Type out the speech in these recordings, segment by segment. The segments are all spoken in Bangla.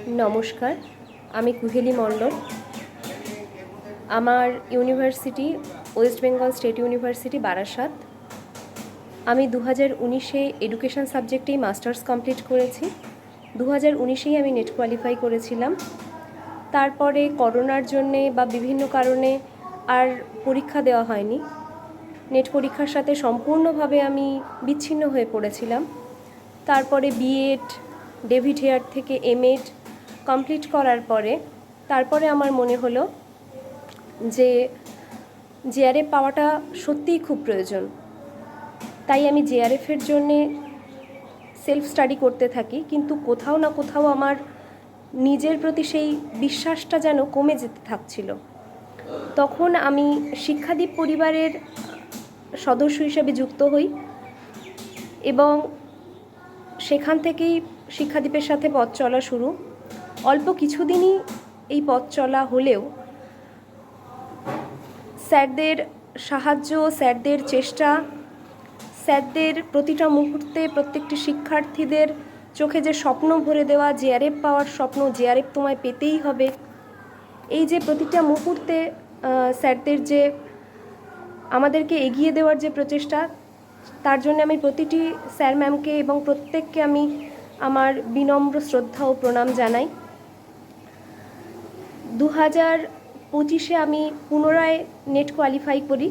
নমস্কার, আমি কুহেলি মণ্ডল। আমার university West Bengal state university Barasat. আমি 2019-এ এডুকেশন সাবজেক্টেই মাস্টার্স কমপ্লিট করেছি। 2019-এই আমি নেট কোয়ালিফাই করেছিলাম। তারপরে করোনার জন্যে বা বিভিন্ন কারণে আর পরীক্ষা দেওয়া হয়নি। নেট পরীক্ষার সাথে সম্পূর্ণভাবে আমি বিচ্ছিন্ন হয়ে পড়েছিলাম। তারপরে বিএড, ডেভিড হেয়ার থেকে এমএড কমপ্লিট করার পরে তারপরে আমার মনে হলো যে জেআরএফ পাওয়াটা সত্যিই খুব প্রয়োজন। তাই আমি জেআরএফের জন্যে সেলফ স্টাডি করতে থাকি, কিন্তু কোথাও না কোথাও আমার নিজের প্রতি সেই বিশ্বাসটা যেন কমে যেতে থাকছিল। তখন আমি শিক্ষাদীপ পরিবারের সদস্য হিসেবে যুক্ত হই এবং সেখান থেকেই শিক্ষাদীপের সাথে পথ চলা শুরু। অল্প কিছুদিনই এই পথ চলা হলেও স্যারদের সাহায্য, স্যারদের চেষ্টা, স্যারদের প্রতিটা মুহূর্তে প্রত্যেকটি শিক্ষার্থীদের চোখে যে স্বপ্ন ভরে দেওয়া, জেআরএফ পাওয়ার স্বপ্ন, জেআরএফ তোমায় পেতেই হবে, এই যে প্রতিটা মুহূর্তে স্যারদের যে আমাদেরকে এগিয়ে দেওয়ার যে প্রচেষ্টা, তার জন্য আমি প্রতিটি স্যার ম্যামকে এবং প্রত্যেককে আমি আমার বিনম্র শ্রদ্ধা ও প্রণাম জানাই। 2025-এ আমি পুনরায় নেট কোয়ালিফাই করি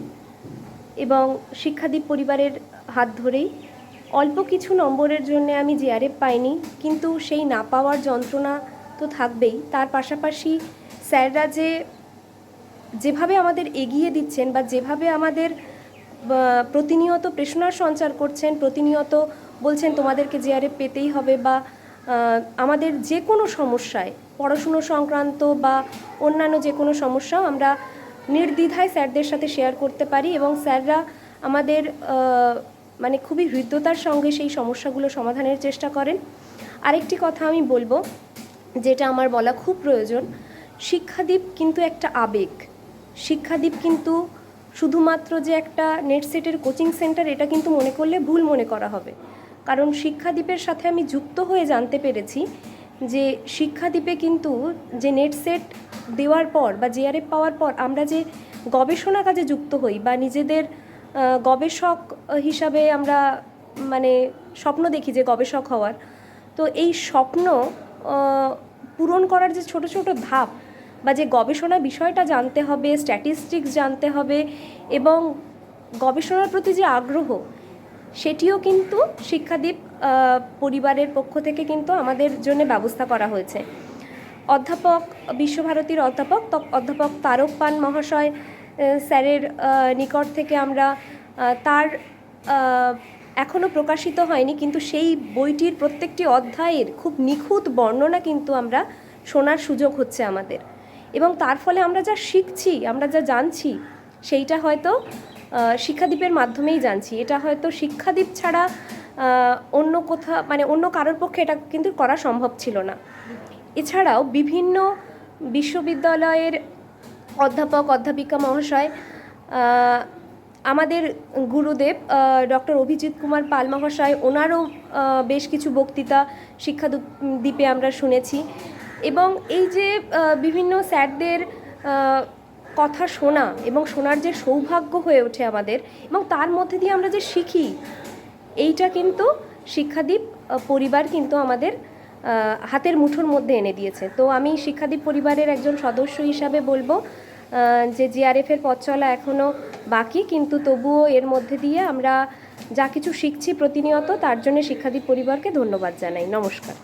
এবং শিক্ষাদীপ পরিবারের হাত ধরেই। অল্প কিছু নম্বরের জন্য আমি জেআরএফ পাইনি, কিন্তু সেই না পাওয়ার যন্ত্রণা তো থাকবেই। তার পাশাপাশি স্যাররা যেভাবে আমাদের এগিয়ে দিচ্ছেন বা যেভাবে আমাদের প্রতিনিয়ত প্রেরণার সঞ্চার করছেন, প্রতিনিয়ত বলছেন তোমাদেরকে জেআরএফ পেতেই হবে, বা আমাদের যে কোনো সমস্যায়, পড়াশুনো সংক্রান্ত বা অন্যান্য যে কোনো সমস্যাও আমরা নির্দ্বিধায় স্যারদের সাথে শেয়ার করতে পারি এবং স্যাররা আমাদের মানে খুবই হৃদ্যতার সঙ্গে সেই সমস্যাগুলো সমাধানের চেষ্টা করেন। আরেকটি কথা আমি বলবো, যেটা আমার বলা খুব প্রয়োজন, শিক্ষাদীপ কিন্তু একটা আবেগ। শিক্ষাদীপ কিন্তু শুধুমাত্র যে একটা নেট সেটের কোচিং সেন্টার, এটা কিন্তু মনে করলে ভুল মনে করা হবে। কারণ শিক্ষাদীপের সাথে আমি যুক্ত হয়ে জানতে পেরেছি যে শিক্ষাদীপে কিন্তু যে নেট সেট দেওয়ার পর বা জেআরএফ পাওয়ার পর আমরা যে গবেষণা কাজে যুক্ত হই বা নিজেদের গবেষক হিসাবে আমরা মানে স্বপ্ন দেখি যে গবেষক হওয়ার, তো এই স্বপ্ন পূরণ করার যে ছোট ছোট ধাপ বা যে গবেষণা বিষয়টা জানতে হবে, স্ট্যাটিস্টিক্স জানতে হবে এবং গবেষণার প্রতি যে আগ্রহ, সেটিও কিন্তু শিক্ষাদীপ পরিবারের পক্ষ থেকে কিন্তু আমাদের জন্য ব্যবস্থা করা হয়েছে। অধ্যাপক, বিশ্বভারতীর অধ্যাপক তারক পান মহাশয় স্যারের নিকট থেকে আমরা তার এখনও প্রকাশিত হয়নি, কিন্তু সেই বইটির প্রত্যেকটি অধ্যায়ের খুব নিখুঁত বর্ণনা কিন্তু আমরা শোনার সুযোগ হচ্ছে আমাদের, এবং তার ফলে আমরা যা শিখছি, আমরা যা জানছি, সেইটা হয়তো শিক্ষাদীপের মাধ্যমেই জানছি। এটা হয়তো শিক্ষাদীপ ছাড়া অন্য কোথাও মানে অন্য কারোর পক্ষে এটা কিন্তু করা সম্ভব ছিল না। এছাড়াও বিভিন্ন বিশ্ববিদ্যালয়ের অধ্যাপক, অধ্যাপিকা মহাশয়, আমাদের গুরুদেব ডক্টর অভিজিৎ কুমার পাল মহাশয়, ওনারও বেশ কিছু বক্তৃতা শিক্ষাদীপে আমরা শুনেছি। এবং এই যে বিভিন্ন স্যারদের কথা শোনা এবং শোনার যে সৌভাগ্য হয়ে ওঠে আমাদের, এবং তার মধ্যে দিয়ে আমরা যে শিখি, এইটা কিন্তু শিক্ষাদীপ পরিবার কিন্তু আমাদের হাতের মুঠোর মধ্যে এনে দিয়েছে। তো আমি শিক্ষাদীপ পরিবারের একজন সদস্য হিসাবে বলবো যে জেআরএফের পথ চলা এখনও বাকি, কিন্তু তবুও এর মধ্যে দিয়ে আমরা যা কিছু শিখছি প্রতিনিয়ত, তার জন্য শিক্ষাদীপ পরিবারকে ধন্যবাদ জানাই। নমস্কার।